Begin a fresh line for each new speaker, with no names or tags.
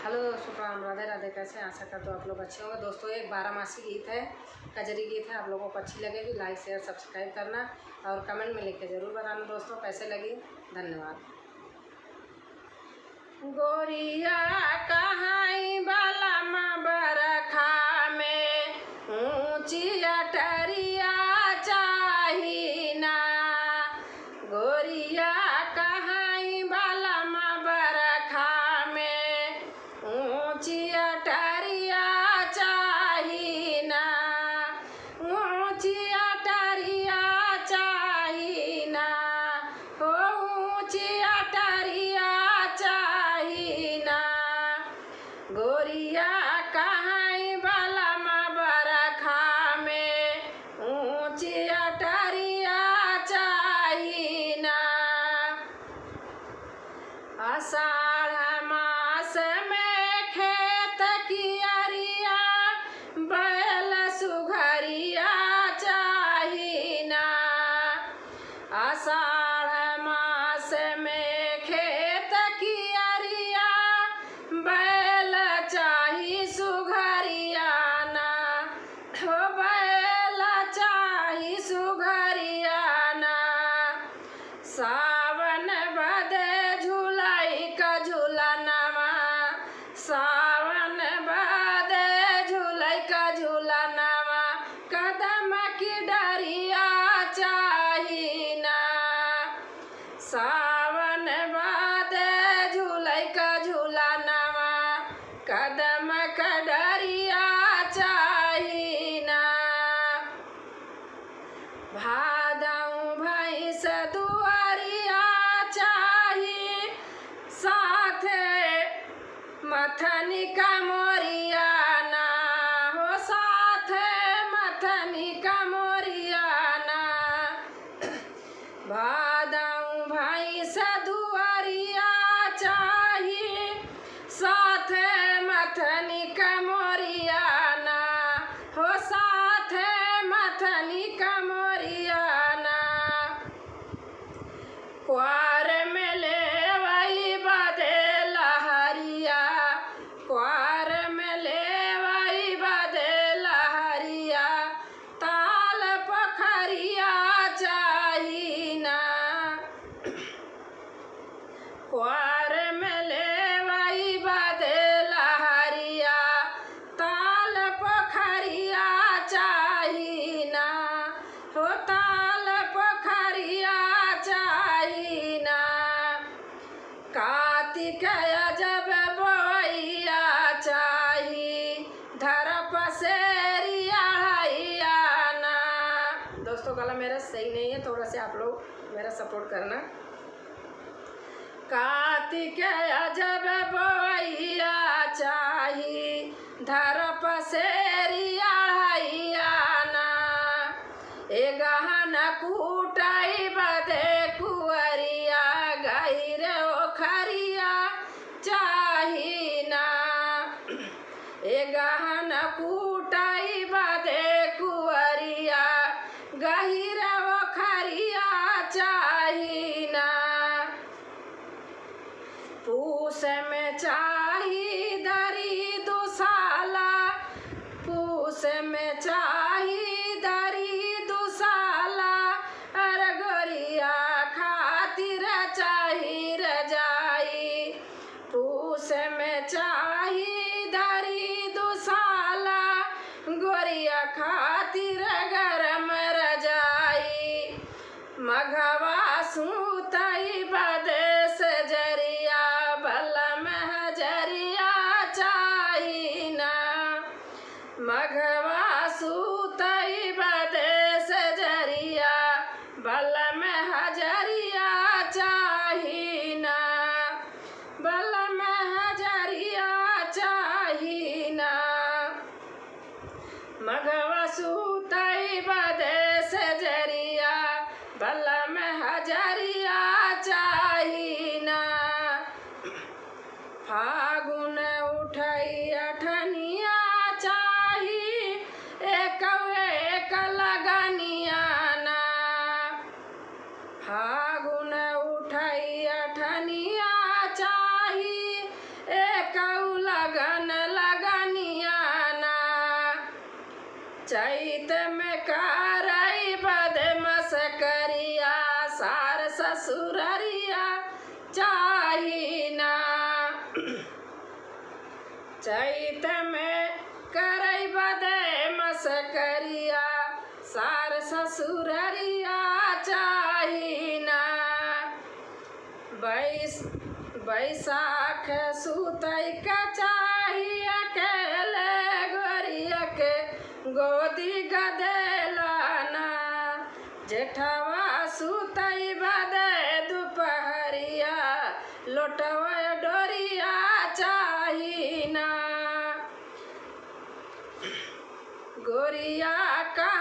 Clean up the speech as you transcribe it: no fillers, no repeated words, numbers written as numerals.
Hello दोस्तों, प्रणाम, राधे राधे। कैसे हैं? आशा करते हो आप लोग अच्छे होंगे। दोस्तों, एक 12 मासी गीत है, कजरी गीत है। आप लोगों को अच्छी लगेगी। लाइक शेयर सब्सक्राइब करना और कमेंट में लिख के ज़रूर बताना दोस्तों कैसे लगी। धन्यवाद। गोरिया कहाँ बाला बरखा में ऊंची अटरिया चाही ना। गोरिया कहाँ बाला बरखा में ऊंची अटरिया चाही ना। ऊंची अटरिया चाही ना। हो ऊंची अटरिया चाही ना। गोरिया कहाँ बाला बरखा में ऊंची अटरिया चाही ना। आषाढ़ मास में खेत की अरिया बैल सुघरिया चाही ना। आषाढ़ मास में खेत की अरिया बैल चाही सुघरिया ना। हो बैल चाही सुघरिया ना। सावन बदे झुलाई का झूलनवा। सावन बदे झुलाई का झूलनवा। कदम की डरिया चाही ना। सावन बदे झुलाई का झूलनवा। कदम का डरिया चाही ना। भादऊ भैंस दुआरिया चाही साथे मथनी का मोरिया ना। हो साथे मथनी का मोरिया ना। भादऊ भैंस दुआरिया चाही साथे मथनी का मोरिया ना। हो साथे मथनी का मोरिया ना। क्वार में ले वही बदे लहरिया। क्वार में ले वही बदे लहरिया। ताल पोखरिया चाही ना। क्वार में ले वही बदे लहरिया। ताल पोखरिया चाही ना। हो ताल पोखरिया चाही ना। कार्तिक जब बोइया चाही धर पसेरिया ना। दोस्तों, गला मेरा सही नहीं है, थोड़ा से आप लोग मेरा सपोर्ट करना। कार्तिक जब बोइया चाही धर पसेरिया ना। ए गहन कूटाई बदे कुअरिया गहिर ओखरिया चाही ना। ए गहन कूटाई बदे कुअरिया गहिर ओखरिया चाही ना। पूस में चाही दरी दुसाला। पूस में चाही दरी दुसाला। अरे गोरिया खातिर चाही रजाई। पूस में चाही दरी दुसाला। गोरिया खातिर गरम रजाई। मघवा सूतई बदे सजरिया बलम हजरिया चाही ना। मघवा सूतई बदे सजरिया बलम हजरिया चाही ना। बलम हजरिया चाही ना। मघवा सूतई बदे सजरिया बलम हजरिया चाही ना। फागुन उठई अठनिया चाही एक लगनिया ना। फागुन उठई अठनिया चाही एक चैत में करई बदमाश करिया सार ससुररिया चाही ना। चैत में करई बदमाश करिया सार ससुररिया चाही ना। बैसाख सुतई का चाही अकेले गोरिया के गोदी गदेलाना। जेठवा सुतई बदे दुपहरिया लोटवा डोरिया चाही ना। गोरिया का